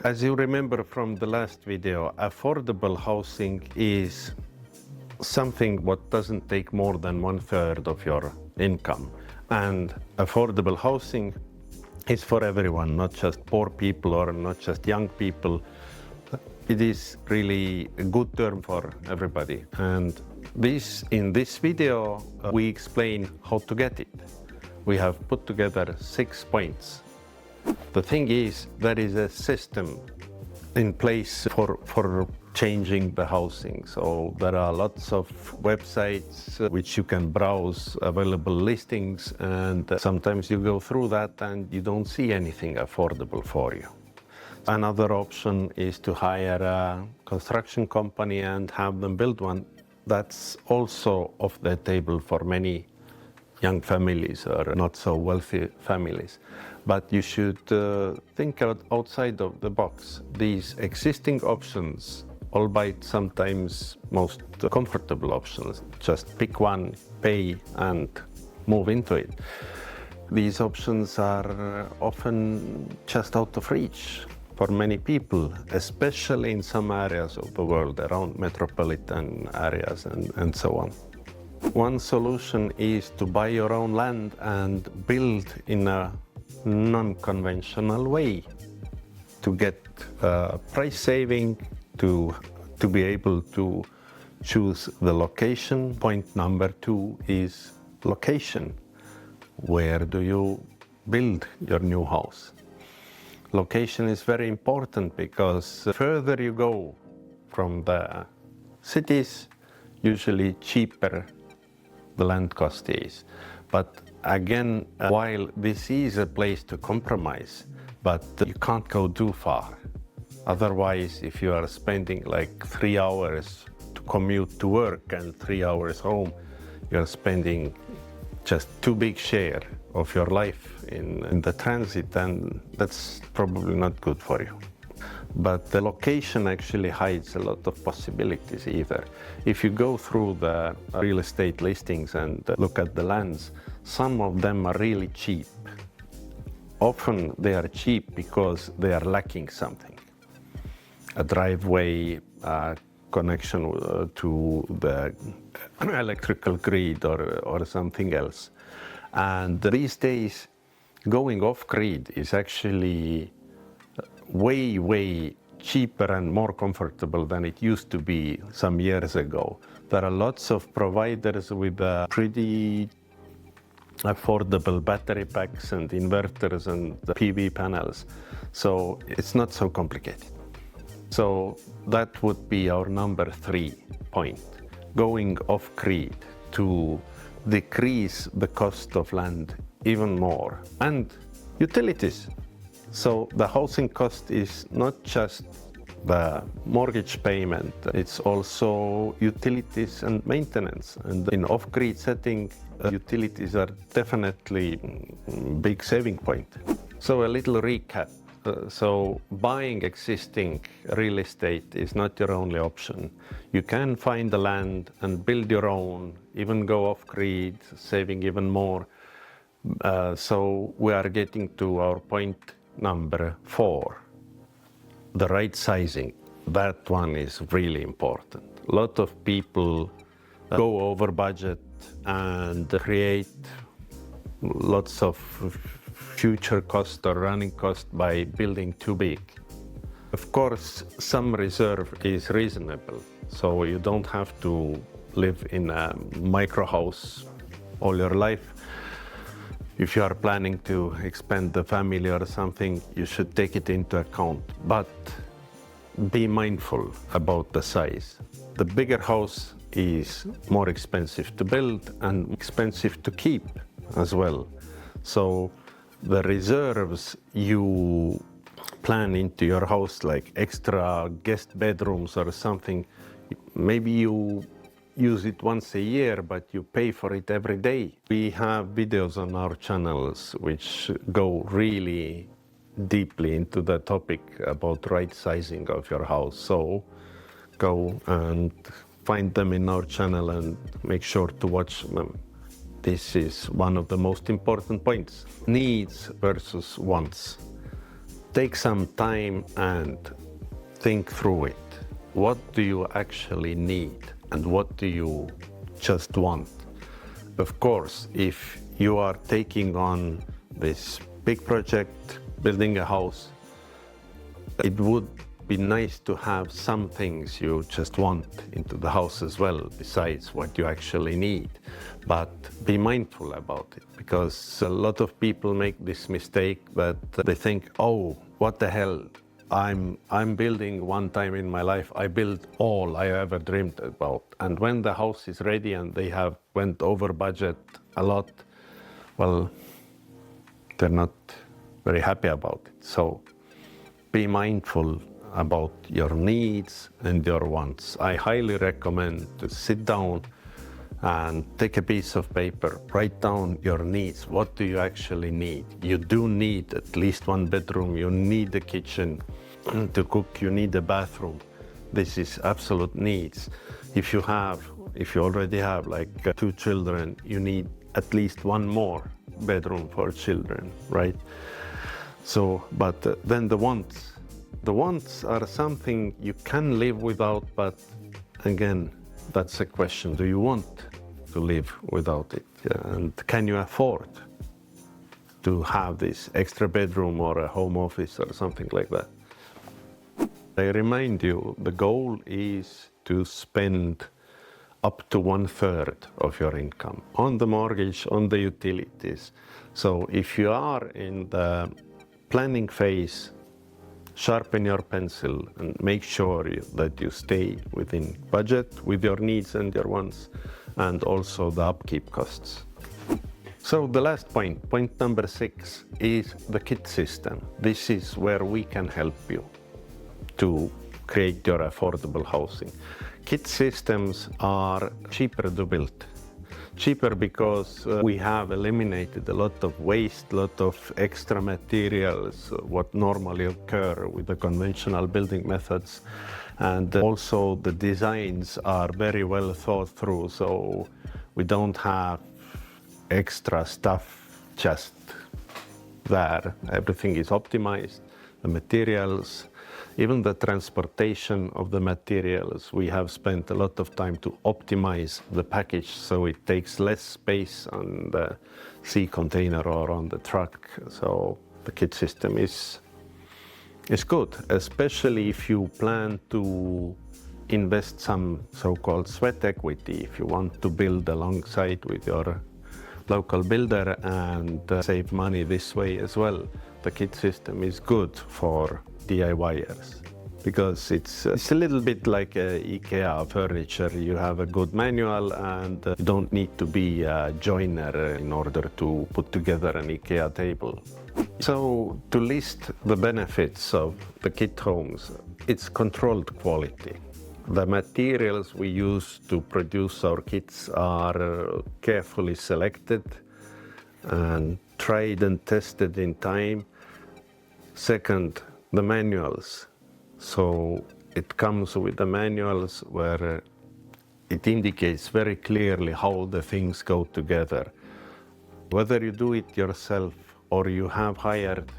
As you remember from the last video, affordable housing is something what doesn't take more than 1/3 of your income. And affordable housing is for everyone, not just poor people or not just young people. It is really a good term for everybody. And in this video, we explain how to get it. We have put together 6 points. The thing is, there is a system in place for changing the housing. So there are lots of websites which you can browse available listings, and sometimes you go through that and you don't see anything affordable for you. Another option is to hire a construction company and have them build one. That's also off the table for many young families or not so wealthy families. But you should think outside of the box. These existing options, albeit sometimes most comfortable options, just pick one, pay, and move into it. These options are often just out of reach for many people, especially in some areas of the world around metropolitan areas and so on. One solution is to buy your own land and build in a non-conventional way to get price saving, to be able to choose the location. Point number 2 is location. Where do you build your new house? Location is very important because the further you go from the cities, usually cheaper the land cost is. But again, while this is a place to compromise, but you can't go too far. Otherwise, if you are spending like 3 hours to commute to work and 3 hours home, you're spending just too big share of your life in the transit, and that's probably not good for you. But the location actually hides a lot of possibilities either. If you go through the real estate listings and look at the lands, some of them are really cheap. Often they are cheap because they are lacking something. A driveway, connection to the electrical grid or something else. And these days, going off-grid is actually way cheaper and more comfortable than it used to be some years ago. There are lots of providers with pretty affordable battery packs and inverters and PV panels. So it's not so complicated. So that would be our number 3 point. Going off-grid to decrease the cost of land even more. And utilities. So the housing cost is not just the mortgage payment, it's also utilities and maintenance. And in off-grid setting, utilities are definitely a big saving point. So a little recap. So buying existing real estate is not your only option. You can find the land and build your own, even go off-grid, saving even more. So we are getting to our point number 4, the right sizing. That one is really important. A lot of people go over budget and create lots of future cost or running cost by building too big. Of course, some reserve is reasonable, so you don't have to live in a micro house all your life. If you are planning to expand the family or something, you should take it into account, but be mindful about the size. The bigger house is more expensive to build and expensive to keep as well. So the reserves you plan into your house, like extra guest bedrooms or something, maybe you use it once a year, but you pay for it every day. We have videos on our channels which go really deeply into the topic about right sizing of your house. So go and find them in our channel and make sure to watch them. This is one of the most important points. Needs versus wants. Take some time and think through it. What do you actually need and what do you just want? Of course, if you are taking on this big project, building a house, it would be nice to have some things you just want into the house as well, besides what you actually need. But be mindful about it, because a lot of people make this mistake that they think, oh, what the hell? I'm building one time in my life, I built all I ever dreamed about. And when the house is ready and they have went over budget a lot, well, they're not very happy about it. So be mindful about your needs and your wants. I highly recommend to sit down and take a piece of paper, write down your needs. What do you actually need? You do need at least one bedroom, you need a kitchen to cook, you need a bathroom. This is absolute needs. If you already have like 2 children, you need at least one more bedroom for children, right? So, but then the wants. The wants are something you can live without, but again, that's a question. Do you want to live without it? And can you afford to have this extra bedroom or a home office or something like that? I remind you, the goal is to spend up to 1/3 of your income on the mortgage, on the utilities. So if you are in the planning phase, sharpen your pencil and make sure that you stay within budget with your needs and your wants, and also the upkeep costs. So the last point, point number 6, is the kit system. This is where we can help you to create your affordable housing. Kit systems are cheaper to build. Cheaper because we have eliminated a lot of waste, a lot of extra materials, what normally occur with the conventional building methods. And also the designs are very well thought through, so we don't have extra stuff just there. Everything is optimized, the materials, even the transportation of the materials. We have spent a lot of time to optimize the package so it takes less space on the sea container or on the truck. So the kit system is good, especially if you plan to invest some so-called sweat equity, if you want to build alongside with your local builder and save money this way as well. The kit system is good for DIYers because it's a little bit like IKEA furniture. You have a good manual and you don't need to be a joiner in order to put together an IKEA table. So to list the benefits of the kit homes, it's controlled quality. The materials we use to produce our kits are carefully selected and tried and tested in time. Second, the manuals. So it comes with the manuals where it indicates very clearly how the things go together. Whether you do it yourself or you have hired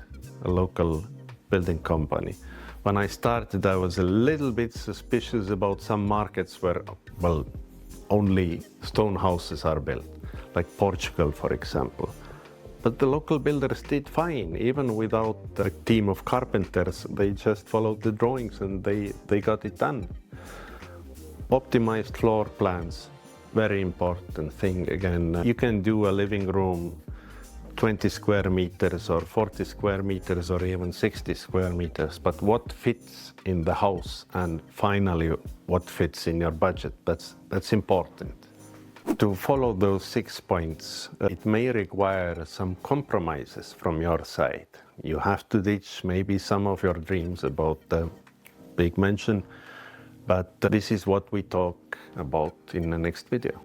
a local building company. When I started, I was a little bit suspicious about some markets where, well, only stone houses are built, like Portugal, for example. But the local builders did fine, even without a team of carpenters. They just followed the drawings and they got it done. Optimized floor plans, very important thing. Again, you can do a living room 20 square meters or 40 square meters or even 60 square meters, but what fits in the house and finally what fits in your budget, that's important. To follow those 6 points, it may require some compromises from your side. You have to ditch maybe some of your dreams about the big mansion, but this is what we talk about in the next video.